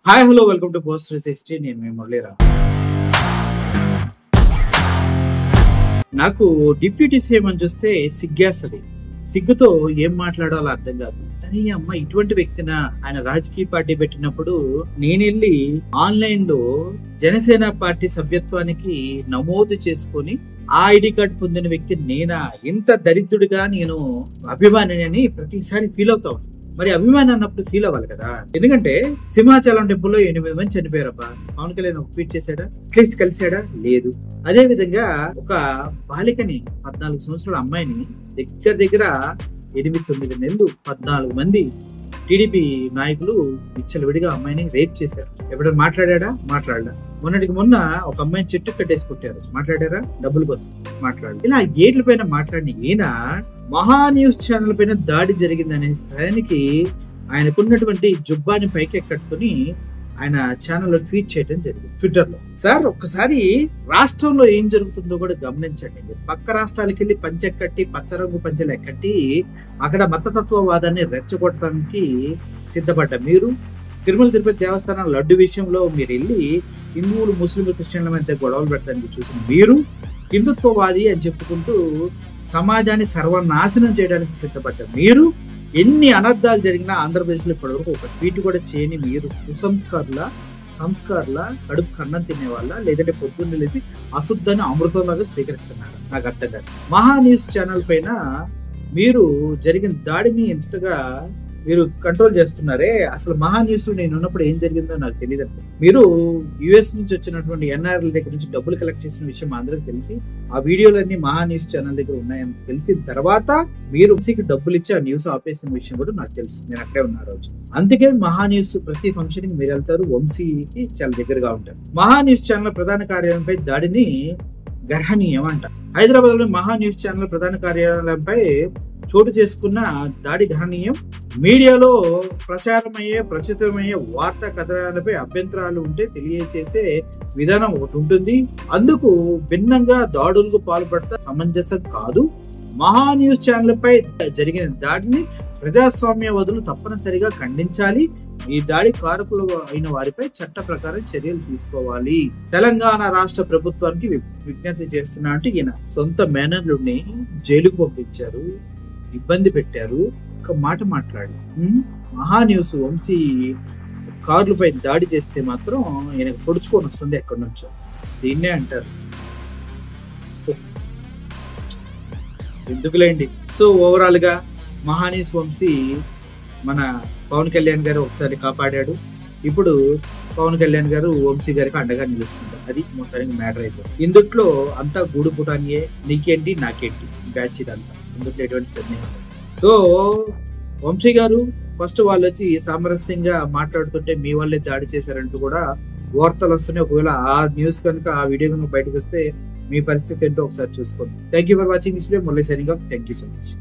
Hi hello welcome to post 360. నేను మీ మురళీరా. నాకు deputy CM అని చూస్తే సిగ్గేస్తుంది. సిగ్గుతో ఏం మాట్లాడాలో అర్థం కాదు. కానీ అమ్మ ఇటువంటి వ్యక్తిన ఆయన రాజకీయ పార్టీ పెట్టినప్పుడు నేను వెళ్ళి ఆన్లైన్ లో జనసేన పార్టీ సభ్యత్వానికి నమోదు చేసుకొని ఆ ఐడి కార్డు పొందిన వ్యక్తి నేనా? ఇంత దరిద్రుడిగా నేను అభిమాని అని ప్రతిసారి ఫీల్ అవుతా ఉన్నాను. మరి అభిమాని అన్నప్పుడు ఫీల్ అవ్వాలి కదా. ఎందుకంటే సింహాచలం టెంపుల్లో 8 మంది చనిపోయారబ్బా. పవన్ కళ్యాణ్ ఒక ట్వీట్ చేశాడా? అట్లీస్ట్ కలిశాడా? లేదు. అదే విధంగా ఒక బాలికని 14 సంవత్సరాల అమ్మాయిని దగ్గర 8-9 నెలలు 14 మంది టీడీపీ నాయకులు విచ్చలవిడిగా అమ్మాయిని రేప్ చేశారు. ఎవరైనా మాట్లాడా? మాట్లాడలా. మొన్నటికి మొన్న ఒక అమ్మాయిని చెట్టు కట్టేసి కొట్టారు. మాట్లాడారా? డబ్బుల కోసం మాట్లాడారు. ఇలా ఏట్ల పైన మాట్లాడిన ఈయన మహా న్యూస్ ఛానల్ పైన దాడి జరిగిందనే స్థాయికి ఆయనకున్నటువంటి జుబ్బాని పైకి కట్టుకుని ఆయన ఛానల్లో ట్వీట్ చేయడం జరిగింది ట్విట్టర్ లో. సార్ ఒక్కసారి రాష్ట్రంలో ఏం జరుగుతుందో కూడా గమనించండి. మీరు పక్క రాష్ట్రాలకు వెళ్ళి పంచెక్కట్టి పచ్చరంగు పంచెలు ఎక్కట్టి అక్కడ మతతత్వవాదాన్ని రెచ్చగొట్టడానికి సిద్ధపడ్డ మీరు, తిరుమల తిరుపతి దేవస్థానం లడ్డు విషయంలో మీరు వెళ్ళి హిందువులు ముస్లింలు క్రిస్టియన్ల మధ్య గొడవలు పెట్టడానికి చూసిన మీరు, హిందుత్వవాది అని చెప్పుకుంటూ సమాజాన్ని సర్వనాశనం చేయడానికి సిద్ధపడ్డ మీరు, ఎన్ని అనర్థాలు జరిగినా ఆంధ్రప్రదేశ్లో ఇప్పటివరకు ఒక ట్వీట్ కూడా చేయని మీరు సంస్కారుల కడుపు కన్నం తినేవాళ్ళ, లేదంటే పొద్దున్న లేసి అశుద్ధాన్ని అమృతంలాగా స్వీకరిస్తున్నారు? నాకు అర్థం కాదు. మహా న్యూస్ ఛానల్ పైన మీరు జరిగిన దాడిని ఎంతగా మీరు కంట్రోల్ చేస్తున్నారే. అసలు మహా న్యూస్ లో నేను ఉన్నప్పుడు ఏం జరిగిందో నాకు తెలియదు. మీరు యుఎస్ నుంచి వచ్చినటువంటి ఎన్ఆర్ఎల్ దగ్గర నుంచి డబ్బులు కలెక్ట్ చేసిన విషయం మా అందరికి తెలిసి ఆ వీడియోలన్నీ మహా న్యూస్ ఛానల్ దగ్గర ఉన్నాయని తెలిసిన తర్వాత మీరు వంశీకి డబ్బులు ఇచ్చి ఆ న్యూస్ ఆపేసిన విషయం కూడా నాకు తెలుసు. నేను అక్కడే ఉన్నా రోజు. అందుకే మహా న్యూస్ ప్రతి ఫంక్షన్ కి మీరు వెళ్తారు, వంశీకి చాలా దగ్గరగా ఉంటారు. మహా న్యూస్ ఛానల్ ప్రధాన కార్యాలయంపై దాడిని గర్హనీయం అంట. హైదరాబాద్ లో మహా న్యూస్ ఛానల్ ప్రధాన కార్యాలయంపై చోటు చేసుకున్న దాడి గర్హనీయం. మీడియాలో ప్రచురితమయ్యే వార్తా కథనాలపై అభ్యంతరాలు ఉంటే తెలియజేసే విధానం ఒకటి ఉంటుంది. అందుకు భిన్నంగా దాడులకు పాల్పడతా సమంజసం కాదు. మహా న్యూస్ ఛానల్ పై జరిగిన దాడిని ప్రజాస్వామ్యవాదులు తప్పనిసరిగా ఖండించాలి. ఈ దాడి కారకులు అయిన వారిపై చట్ట ప్రకారం చర్యలు తీసుకోవాలి. తెలంగాణ రాష్ట్ర ప్రభుత్వానికి విజ్ఞప్తి చేస్తున్నా అంటే ఈయన సొంత మేనల్లుడిని జైలుకు పంపించారు, ఇబ్బంది పెట్టారు. ఒక మాట మాట్లాడి మహా న్యూస్ వంశీ కార్లపై దాడి చేస్తే మాత్రం ఈయనకు పొడుచుకొని వస్తుంది ఎక్కడి నుంచో. దీన్నే అంటారు ఎందుకులేండి. సో ఓవరాల్ గా మహా న్యూస్ వంశీ మన పవన్ కళ్యాణ్ గారు ఒకసారి కాపాడాడు. ఇప్పుడు పవన్ కళ్యాణ్ గారు వంశీ గారికి అండగా నిలుస్తున్నారు. అది మొత్తానికి మ్యాటర్ అయితే ఇందుట్లో అంతా గూడు పుటానియే, నీకేంటి నాకేంటి బ్యాచ్ ఇదంతా. ఇందుట్లో ఎటువంటి సందేహం. సో వంశీ గారు ఫస్ట్ వాళ్ళు వచ్చి సామరస్యంగా మాట్లాడుతుంటే మీ వాళ్ళే దాడి చేశారంటూ కూడా వార్తలు వస్తున్నాయి. ఒకవేళ ఆ న్యూస్ కనుక ఆ వీడియో కనుక బయటకు వస్తే మీ పరిస్థితి ఏంటో ఒకసారి చూసుకోండి. Thank you for watching this video. Murali signing off. Thank you so much.